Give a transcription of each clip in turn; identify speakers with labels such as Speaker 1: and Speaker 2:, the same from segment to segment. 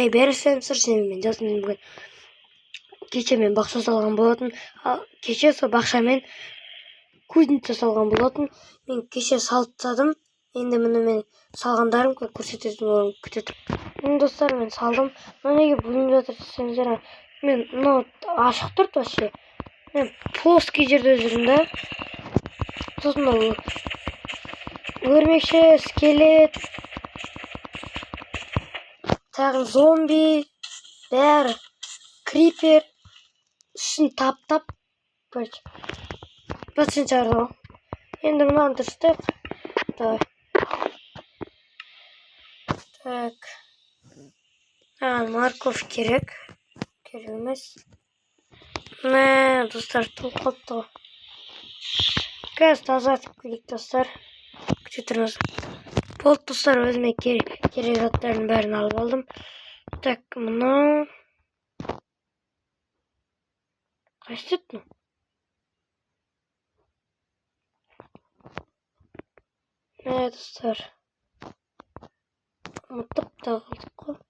Speaker 1: Хайберсенсор мен жазсан бүгін кеше мен бақша салған болатын. Кеше сол бақша мен кузница салған болатын. Мен кеше салып тастадым. Енді мұны мен салғандарым көрсететін күтеді. Достар, мен салдым. Неге бүлініп жатыр десеңіздер, мен мынау ашық тұрды вообще. Мен плоский жерде жүрмін да. Сосын өрмекші, скелет, тағы зомби, бәрі, крипер, ішін таптап, басын шығарды. Енді мынаны дұрыстық. Давай. Так. Морковь керек. Керек емес. Достар, толып қалыпты ғой. Қазір тазартып келейік, достар. Күте тұрыңыз. Болды, достар, өзіме керек заттардың бәрін алып алдым. Так, мынау қайсы тұтын? Достар, ұмытып та қалдық қой.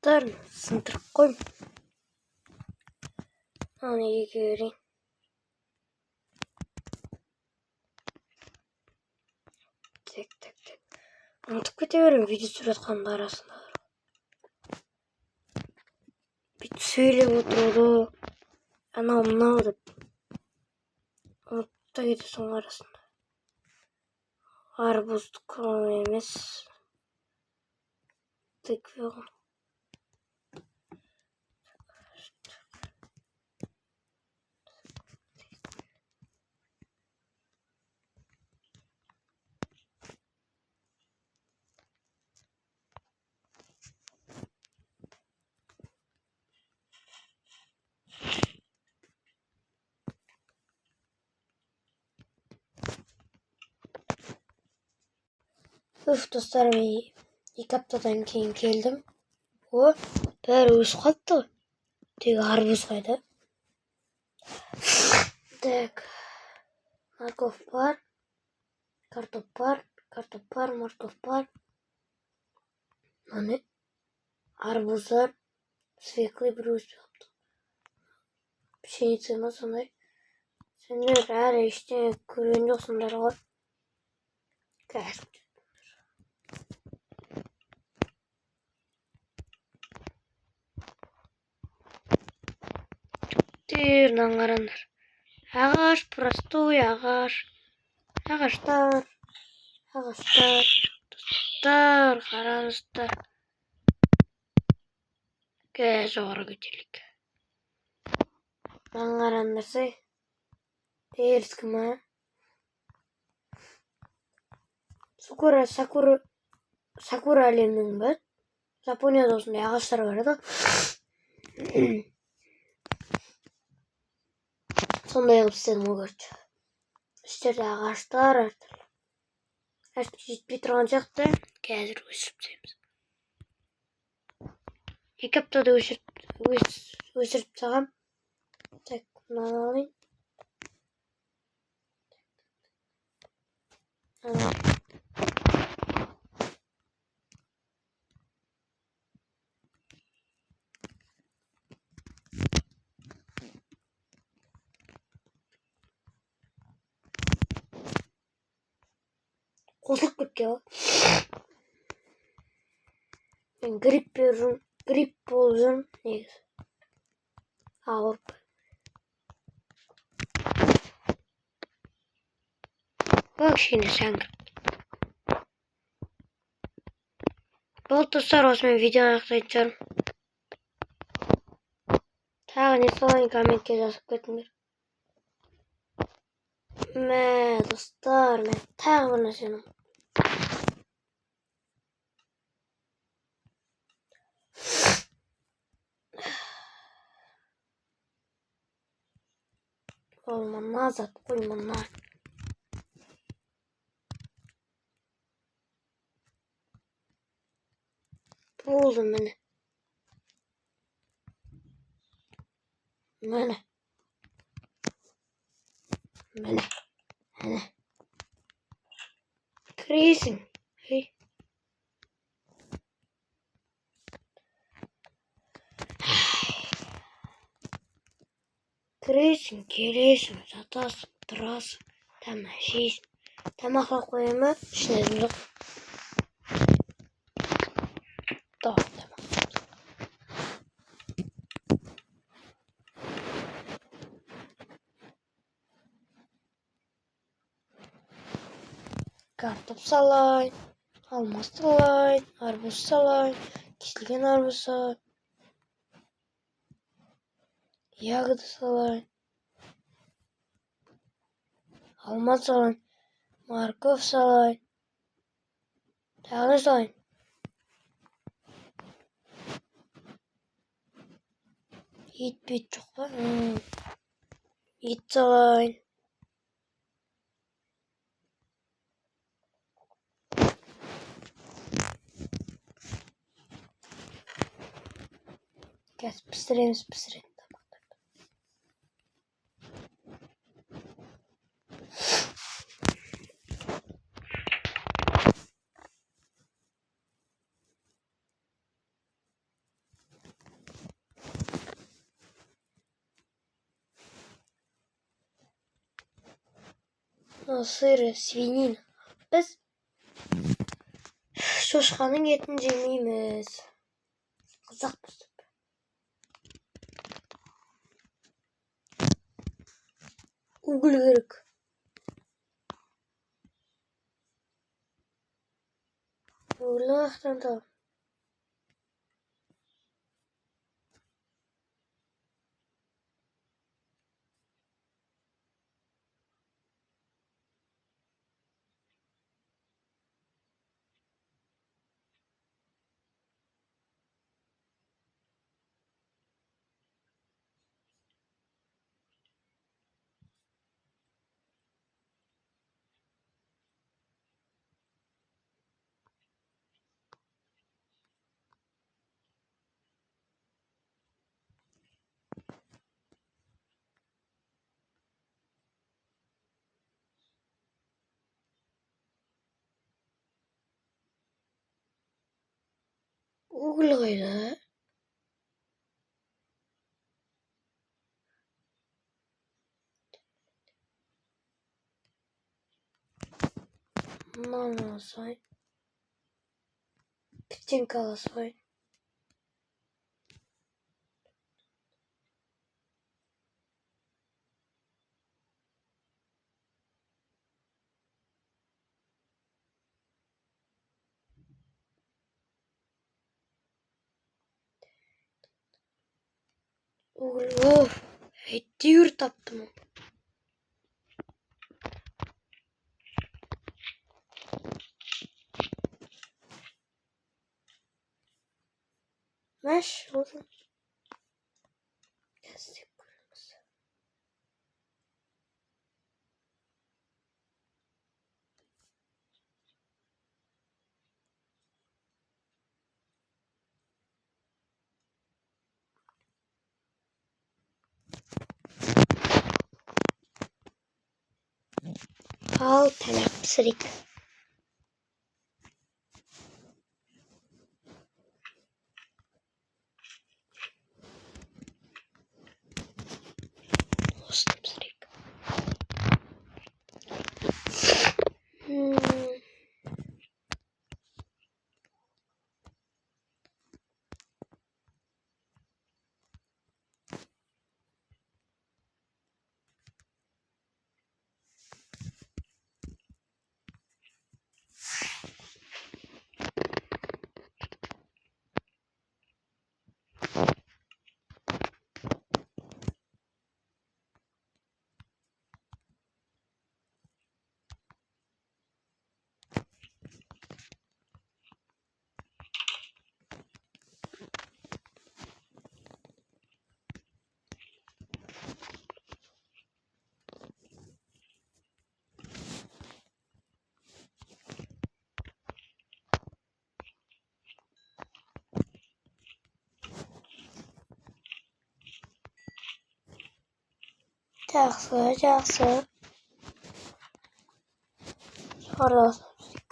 Speaker 1: Достар, сындырып қойм. Неге көрейін. Так. Ұмытып кете берем, видео түсіріп жатқанның арасында. Бүйтіп сөйлеп отыруды, мынау деп. Ұмытып та кетесің арасында. Арбуздық емес. Тыкве ғой. Достар, мен 2 аптадан кейін келдім. Бәрі өсіп қалыпты ғой. Тек арбуз қайда. Так. Морковь бар. Картоп бар, морковь бар. Міне. Арбуздар. Свеклый бір өсіп қалыпты. Пшеница ма сондай. Сендер әлі ештеңе көрген жоқсыңдар ғой. Қазір. Мынаны қараңдар. Ағаш, простой ағаш. Ағаштар. Достар, қараңыздар. Жоғары көтерейік. Мынаны қараңдар. Дээрс кім а? Сакура әлемінің бәт. Жапонияда осындай ағаштар бар еді. Сондай қылып істедім ғой, короче. Іштерде ағаштар әртүрлі. Жетпей тұрған сияқты қазір өсіріп тастаймыз. 2 аптада өсіріп тастағам. Так, мынаны алайын. Қосылып кеткен ғой. Мен грипп болып жүрмін негізі. Ауырып. Кішкене сәңгіп. Болды достар, осымен видеоны аяқтайтын шығармын. Тағы не салайын, комментке жазып кетіңдер. Мә, достар, мен тағы бір нәрсені. Olma назад, қойма на. Болды міне. Міне. Кіресің. Кіресің, келесің, жатасың, тұрасың, тамақ жейсің. Тамаққа қойымы, ішінезім жоқ. Тамақ. Картоп салайын, алмас салайын, арбуз салайын, кесілген арбуз салайын, ягода салайын, алма салайын, морковь салайын, тағы салайын. Ет жоқ па? Ет салайын. Қазір пісіреміз тамақтарды. Сыры, свинина. Біз шошқаның етін жемейміз. Қызықпыз. Уголь керек. Уголь қақтан табам. Уголь қайда? Мынаны алсайын. Печенька алсайын. Уголь, әйтеуір таптым. Yavaş olun. Destek kurması. Al tenapsırik. Ostapsırik. Жақсы. Orada ostapsırik.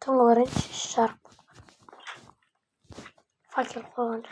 Speaker 1: Tongaların şarp. Fakir koyun.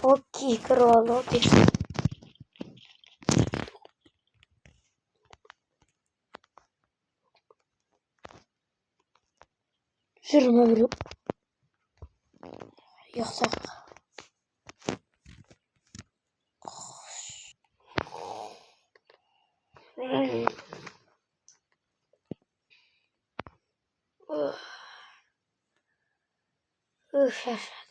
Speaker 1: Окей, кроло. Жирме bir. Yoksa. Şaşırdım.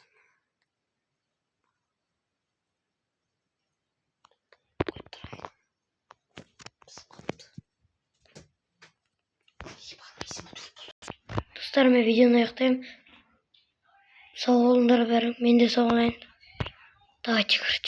Speaker 1: Dostlarım, videonu ayaktayım. Sağ olunlar verin. Ben de sağ olayım. Daha çıkır.